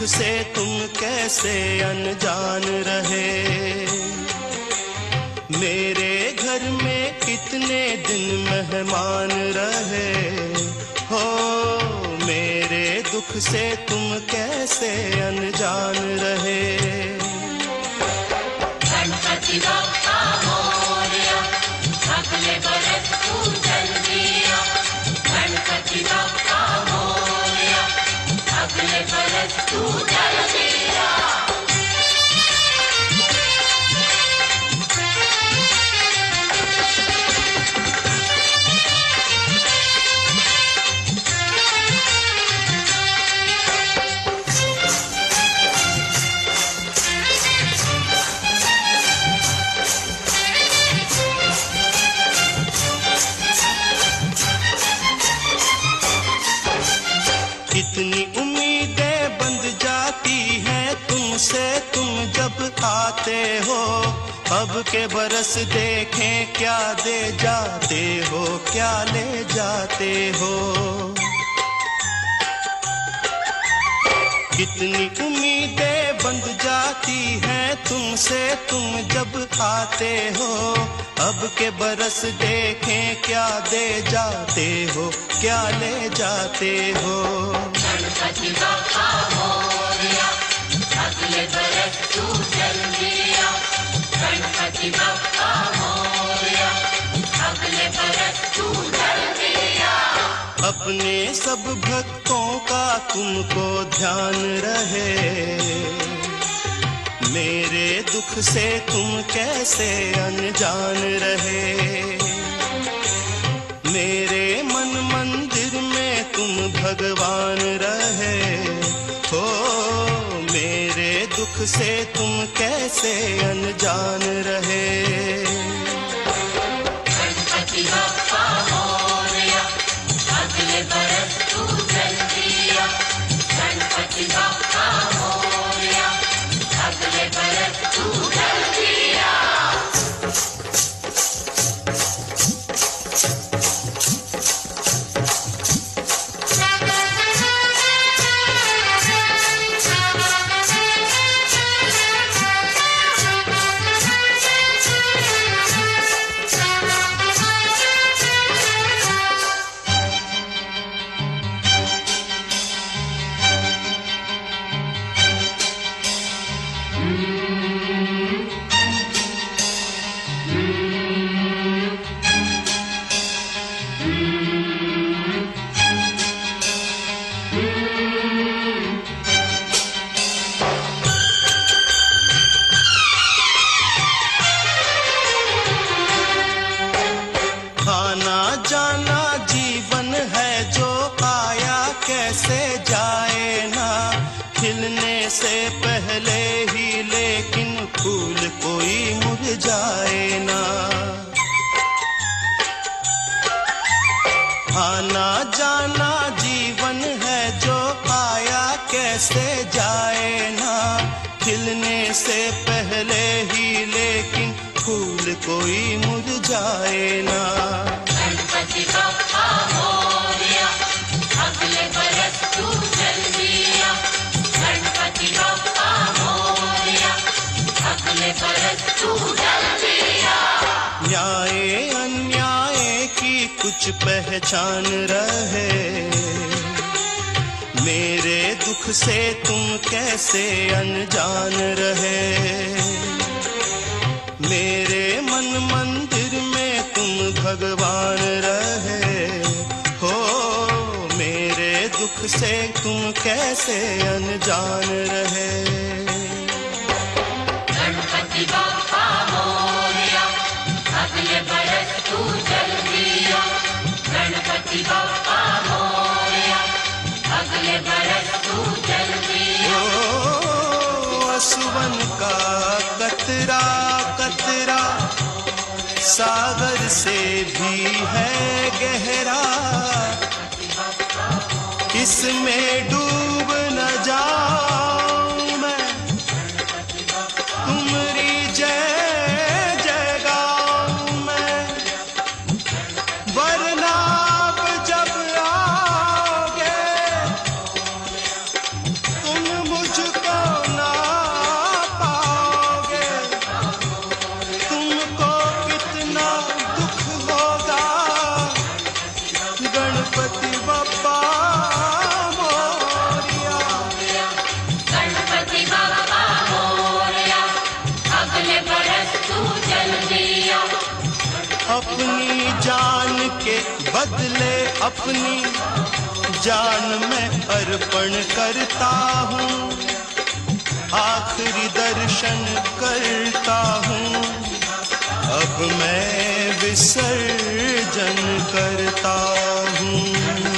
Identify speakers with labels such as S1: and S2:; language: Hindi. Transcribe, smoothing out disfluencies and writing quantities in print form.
S1: से तुम कैसे अनजान रहे। मेरे घर में कितने दिन मेहमान रहे हो, मेरे दुख से तुम कैसे अनजान रहे।
S2: गणपति बप्पा मोरया, अगले बरस तू जल दिया। गणपति बप्पा मोरया, अगले बरस तू जल दिया।
S1: कितनी उम्मीदें बंध जाती हैं तुमसे तुम जब आते हो। अब के बरस देखें क्या दे जाते हो, क्या ले जाते हो। कितनी उम्मीदें बंध जाती हैं तुमसे तुम जब आते हो। अब के बरस देखें क्या दे जाते हो, क्या ले जाते हो।
S2: गणपति बप्पा मोरया, अगले बरस तू जल दिया। गणपति बप्पा मोरया, अगले बरस तू जल दिया।
S1: अपने सब भक्तों का तुमको ध्यान रहे। मेरे दुख से तुम कैसे अनजान रहे। मेरे मन मंदिर में तुम भगवान रहे हो, मेरे दुख से तुम कैसे अनजान रहे।
S2: गणपति बप्पा मोरया, अगले बरस तू जल दिया। गणपति बप्पा मोरया, अगले बरस तू जल दिया।
S1: आना जाना जीवन है जो आया कैसे जाए ना। खिलने से पहले ही लेकिन फूल कोई मुरझाए ना। आना जाना जीवन है जो आया कैसे जाए ना। खिलने से पहले ही लेकिन फूल कोई मुरझाए ना।
S2: गणपति बप्पा मोरया, अगले बरस तू जल दिया। गणपति बप्पा मोरया, अगले बरस तू जल दिया।
S1: न्याय अन्याय की कुछ पहचान रहे। मेरे दुख से तुम कैसे अनजान रहे। मेरे मन मंदिर में तुम भगवान रहे हो, मेरे दुख से तुम कैसे अनजान रहे।
S2: गणपति बप्पा मोरया, अगले बरस तू जल दिया। गणपति बप्पा मोरया, अगले बरस तू जल दिया।
S1: असुवन का कतरा कतरा सागर से भी है गहरा। इसमें डूब न जाऊं मैं, तुम्हारी जय जय गाऊं मैं। वरना आप जब आओगे तुम मुझ अपनी जान मैं अर्पण करता हूँ, आखिरी दर्शन करता हूँ, अब मैं विसर्जन करता हूँ।